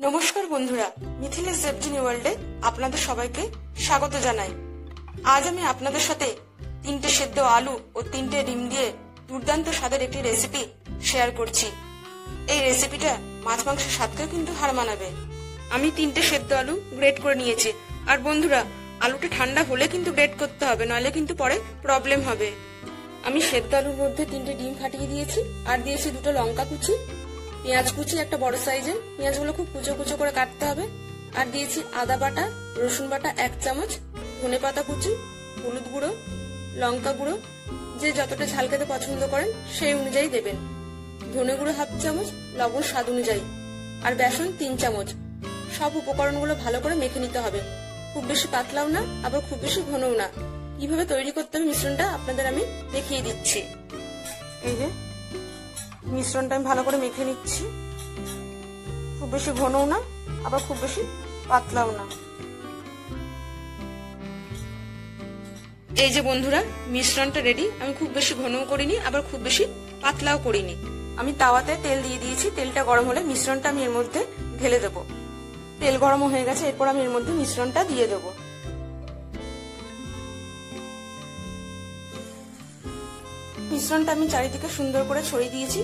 নমস্কার বন্ধুরা, মিথিলেশ জেপজিনি ওয়ার্ল্ডে আপনাদের সবাইকে স্বাগত জানাই। আজ আমি আপনাদের সাথে 3টে সেদ্ধ আলু ও 3টে ডিম দিয়ে দুর্দান্ত স্বাদের একটি রেসিপি শেয়ার করছি। এই রেসিপিটা মাছ মাংসের স্বাদকেও কিন্তু হার মানাবে। আমি 3টে সেদ্ধ আলু গ্রেট করে নিয়েছি। আর বন্ধুরা, আলুটা ঠান্ডা হলে কিন্তু গ্রেট করতে হবে, নইলে কিন্তু পরে প্রবলেম হবে। আমি সেদ্ধ আলুর মধ্যে 3টে ডিম ফাটিয়ে দিয়েছি, আর দিয়েছি 2টো লঙ্কা কুচি, পেঁয়াজ কুচি একটা বড় সাইজের, পেঁয়াজগুলো খুব কুচো কুচো করে কাটতে হবে। আর দিয়েছি আদা বাটা, রসুন বাটা 1 চামচ, ধনেপাতা কুচি, হলুদ গুঁড়ো, লঙ্কা গুঁড়ো, যে যতটা ঝাল খেতে পছন্দ করেন সেই অনুযায়ী দেবেন, ধনে গুঁড়ো 1/2 চামচ, লবণ স্বাদ অনুযায়ী, আর বেসন 3 চামচ। সব উপকরণগুলো ভালো করে মেখে নিতে হবে। খুব বেশি পাতলাও না, আবার খুব বেশি ঘনও না। কিভাবে তৈরি করতে হবে মিশ্রণটা আপনাদের আমি দেখিয়ে দিচ্ছি। এই যে মিশ্রণটা আমি ভালো করে মেখে নিচ্ছি। খুব বেশি ঘনও না, আবার খুব বেশি পাতলাও না। এই যে বন্ধুরা, মিশ্রণটা রেডি। আমি খুব বেশি ঘনও করিনি, আবার খুব বেশি পাতলাও করিনি। আমি তাওয়াতে তেল দিয়ে দিয়েছি। তেলটা গরম হলে মিশ্রণটা আমি এর মধ্যে ঢেলে দেব। তেল গরম হয়ে গেছে, এরপর আমি এর মধ্যে মিশ্রণটা দিয়ে দেব। মিশ্রণটা আমি চারিদিকে সুন্দর করে ছড়িয়ে দিয়েছি।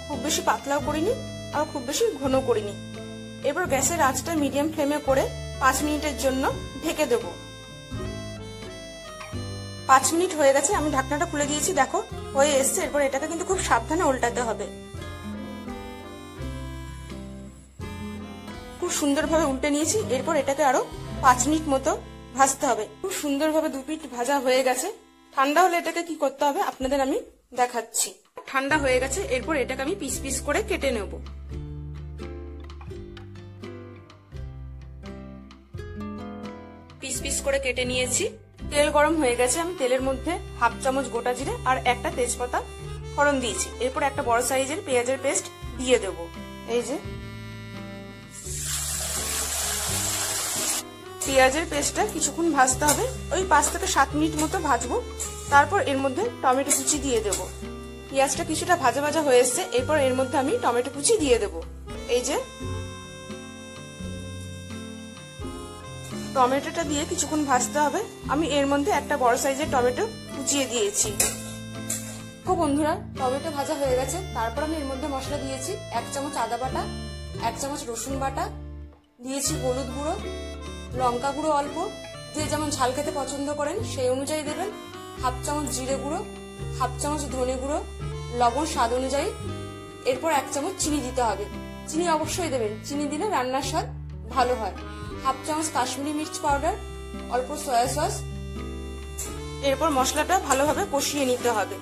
খুব বেশি পাতলাও করিনি, আর খুব বেশি ঘন করিনি। এবার গ্যাসের আঁচটা মিডিয়াম ফ্লেমে করে 5 মিনিটের জন্য ঢেকে দেব। 5 মিনিট হয়ে গেছে, আমি ঢাকনাটা খুলে দিয়েছি। দেখো হয়ে এসছে। এরপর এটাকে কিন্তু খুব সাবধানে উল্টাতে হবে। খুব সুন্দরভাবে উল্টে নিয়েছি। এরপর এটাকে আরো 5 মিনিট মতো ভাজতে হবে। খুব সুন্দরভাবে 2 পিঠ ভাজা হয়ে গেছে। ঠান্ডা হলে এটাকে কি করতে হবে আপনাদের আমি দেখাচ্ছি। ঠান্ডা হয়ে গেছে, এরপর এটাকে আমি পিস পিস করে কেটে নেব। পিস পিস করে কেটে নিয়েছি। তেল গরম হয়ে গেছে, আমি তেলের মধ্যে 1/2 চামচ গোটা জিরে আর একটা তেজপাতা ফোড়ন দিয়েছি। এরপর একটা বড় সাইজের পেঁয়াজের পেস্ট দিয়ে দেব। এই যে পেঁয়াজের পেস্টটা কিছুক্ষণ ভাজতে হবে, ওই 5 থেকে 7 মিনিট মতো ভাজবো। তারপর এর মধ্যে টমেটো কুচি দিয়ে দেব। পেঁয়াজটা কিছুটা ভাজা ভাজা হয়ে এসছে, এরপর এর মধ্যে আমি টমেটো কুচি দিয়ে দেব। এই যে টমেটোটা দিয়ে কিছুক্ষণ ভাজতে হবে। আমি এর মধ্যে একটা বড় সাইজের টমেটো কুচিয়ে দিয়েছি। বন্ধুরা, টমেটো ভাজা হয়ে গেছে। তারপর আমি এর মধ্যে মশলা দিয়েছি 1 চামচ আদা বাটা, 1 চামচ রসুন বাটা, দিয়েছি হলুদ গুঁড়ো, লঙ্কা গুঁড়ো অল্প, যে যেমন ঝাল খেতে পছন্দ করেন সেই অনুযায়ী দেবেন, 1/2 চামচ জিরে গুঁড়ো, 1/2 চামচ ধনে গুঁড়ো, লবণ স্বাদ অনুযায়ী। এরপর 1 চামচ চিনি দিতে হবে। চিনি অবশ্যই দেবেন, চিনি দিলে রান্নার স্বাদ ভালো হয়। 1/2 চামচ কাশ্মীরি মির্চ পাউডার, অল্প সয়া সস। এরপর মশলাটা ভালোভাবে কষিয়ে নিতে হবে।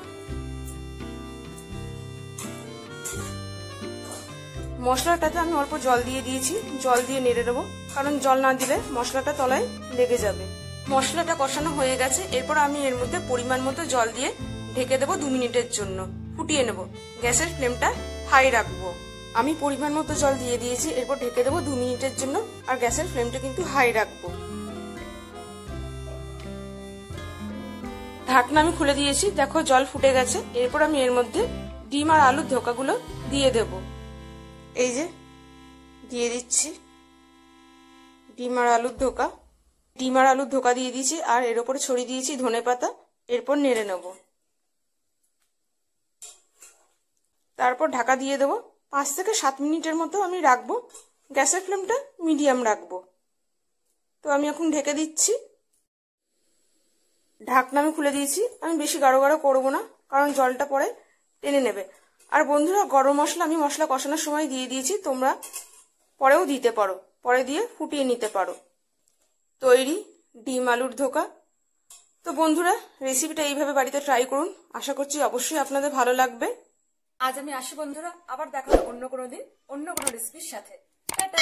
মশলাটাতে আমি অল্প জল দিয়ে দিয়েছি। জল দিয়ে নেড়ে দেবো, কারণ জল না দিলে মশলাটা তলায় লেগে যাবে। মশলাটা কষানো হয়ে গেছে, এরপর আমি এর মধ্যে পরিমাণ মতো জল দিয়ে ঢেকে দেবো 2 মিনিটের জন্য। ফুটিয়ে নেব। গ্যাসের ফ্লেমটা হাই রাখবো। আমি পরিমাণ মতো জল দিয়ে দিয়েছি, এরপর ঢেকে দেবো 2 মিনিটের জন্য, আর গ্যাসের ফ্লেমটা কিন্তু হাই রাখবো। ঢাকনা আমি খুলে দিয়েছি। দেখো জল ফুটে গেছে। এরপর আমি এর মধ্যে ডিম আর আলুর ধোকাগুলো দিয়ে দেব। এই যে দিয়ে দিচ্ছি ডিম আর আলুর ধোকা। ডিম আর আলুর ধোকা দিয়ে দিয়েছি, আর এর উপরে ছড়িয়ে দিয়েছি ধনেপাতা। এরপর নেড়ে নেব। তারপর ঢাকা দিয়ে দেবো। 5 থেকে 7 মিনিটের মতো আমি রাখবো। গ্যাসের ফ্লেমটা মিডিয়াম রাখবো। তো আমি এখন ঢেকে দিচ্ছি। ঢাকনা আমি খুলে দিয়েছি। আমি বেশি গাঢ় গাঢ় করবো না, কারণ জলটা পরে টেনে নেবে। আর বন্ধুরা, গরম মশলা আমি মশলা কষানোর সময় দিয়ে দিয়েছি, তোমরা পরেও দিতে পারো, পরে দিয়ে ফুটিয়ে নিতে পারো। তৈরি ডিম আলুর ধোকা। তো বন্ধুরা, রেসিপিটা এইভাবে বাড়িতে ট্রাই করুন। আশা করছি অবশ্যই আপনাদের ভালো লাগবে। আজ আমি আসি বন্ধুরা, আবার দেখা হবে অন্য কোনো দিন অন্য কোনো রেসিপির সাথে। টাটা।